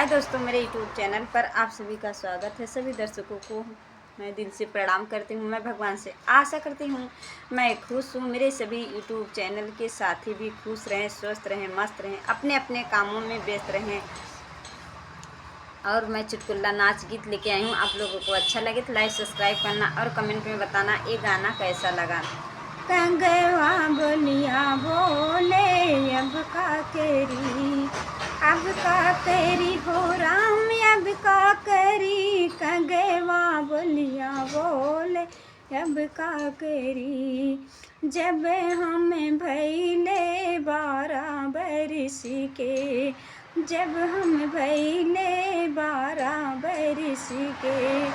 दोस्तों, मेरे YouTube channel पर आप सभी का स्वागत है। सभी दर्शकों को मैं दिल से प्रणाम करती हूँ। मैं भगवान से आशा करती हूँ मैं खुश हूँ, मेरे सभी YouTube चैनल के साथी भी खुश रहें, स्वस्थ रहें, मस्त रहें, अपने अपने कामों में व्यस्त रहें। और मैं चुटकुला नाच गीत लेके आई हूँ। आप लोगों को अच्छा लगे तो लाइक सब्सक्राइब करना और कमेंट में बताना ये गाना कैसा लगा। कंगवा बोलिया बोले अब का करी हो राम, अब का करी। कंगवा बोलिया बोले अब का करी। जब हम भैले 12 बरस के, जब हम भैले 12 बरस के,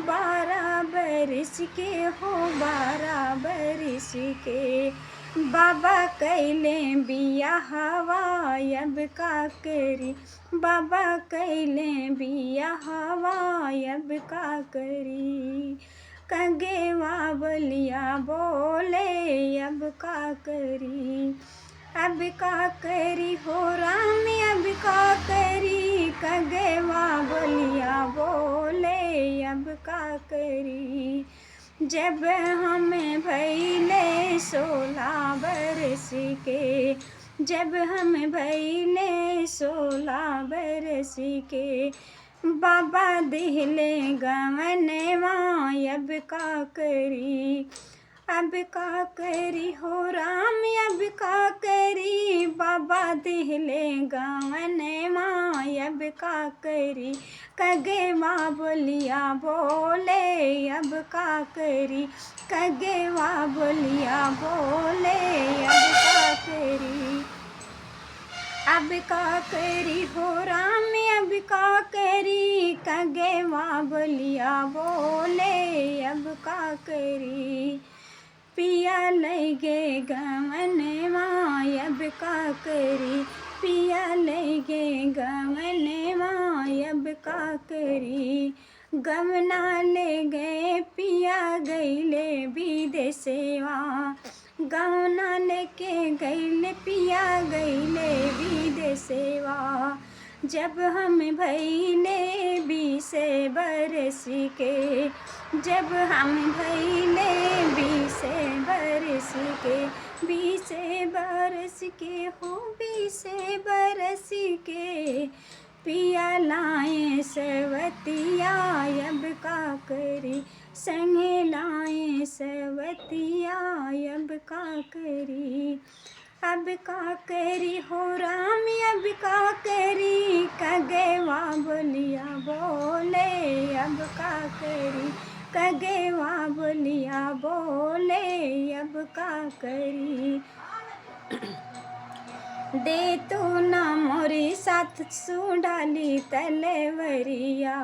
12 बरस के हो 12 बरस के। बाबा कैले बियाहवा अब का करी, बाबा कैले बियाहवा अब का करी। कंगवा बोलिया बोले अब का करी, अब का करी हो राम, अब का करी। कंगवा बोलिया बोले अब का करी। जब हम भैले 16 बरस के, जब हम भैले 16 बरस के। बाबा दिहले गवनवा अब का करी, अब का करी हो राम, अब का करी। बाबा दिहले गवनवा अब का करी। कंगवा बोलिया बोले अब का करी, कंगवा बोलिया बोले अब का करी। अब का करी हो राम, अब का करी। कंगवा बोलिया बोले अब का करी। पिया लगे गवनवा अब का करी, पिया लगे गवनवा अब का करी। गवना ले गए पिया गईले विदेशवा, गवना लेके गईले पिया गईले विदेशवा। जब हम भैले 20 बरस के, जब हम भैले 20 बरस के, 20 बरस के हो 20 बरस के। पिया लाए सवतिया अब का करी, संगे लाए सवतिया अब का करी। अब का करी हो राम, अब का करी। कंगवा बोलिया बोले अब का करी, कंगवा बोलिया बोले अब का करी। दे तू ना मोरी साथ सुडाली तलवरिया,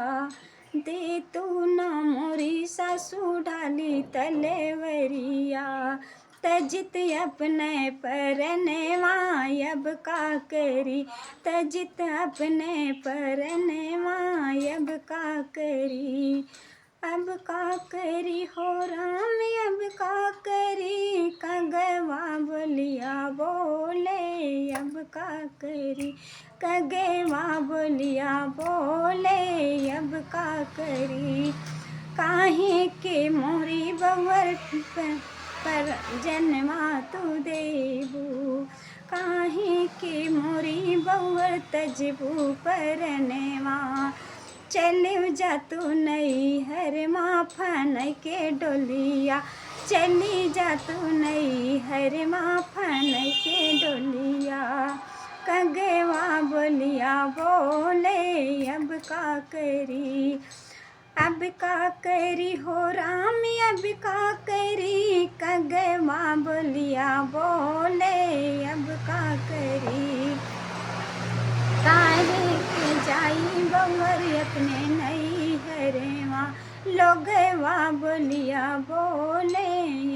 दे तू ना मोरी सासू डाली तलवरिया। तजित अपने परनवा अब का करी, तजित अपने परनवा अब का करी। अब का करी हो राम, अब का करी। कंगवा बोलिया बोले अब का करी, कंगवा बोलिया बोले अब का करी। काहे के मोरी बवर पर जन्मा तू देबू, काहे के मोरी बवर तजबू परनवा। चले जा तू नई हर माफन के डोलिया, चली जा तू नई हर माफन के डोलिया। कंगवा बोलिया बोले अब का करी, अब का करी हो राम, अब का करी। कंगवा बोलिया बोले अब का करी। काहे के जाई बवर अपने नई हरेवा, लोगवा बोलिया बोले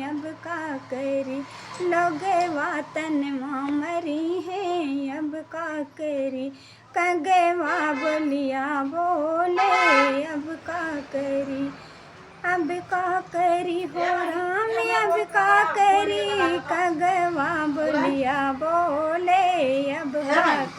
अब का करी। लोगवा तनवा मरी है अब का करी। कंगवा बोलिया बोले अब का करी, अब का करी हो राम, अब का करी। कंगवा बोलिया बोले अब का करी।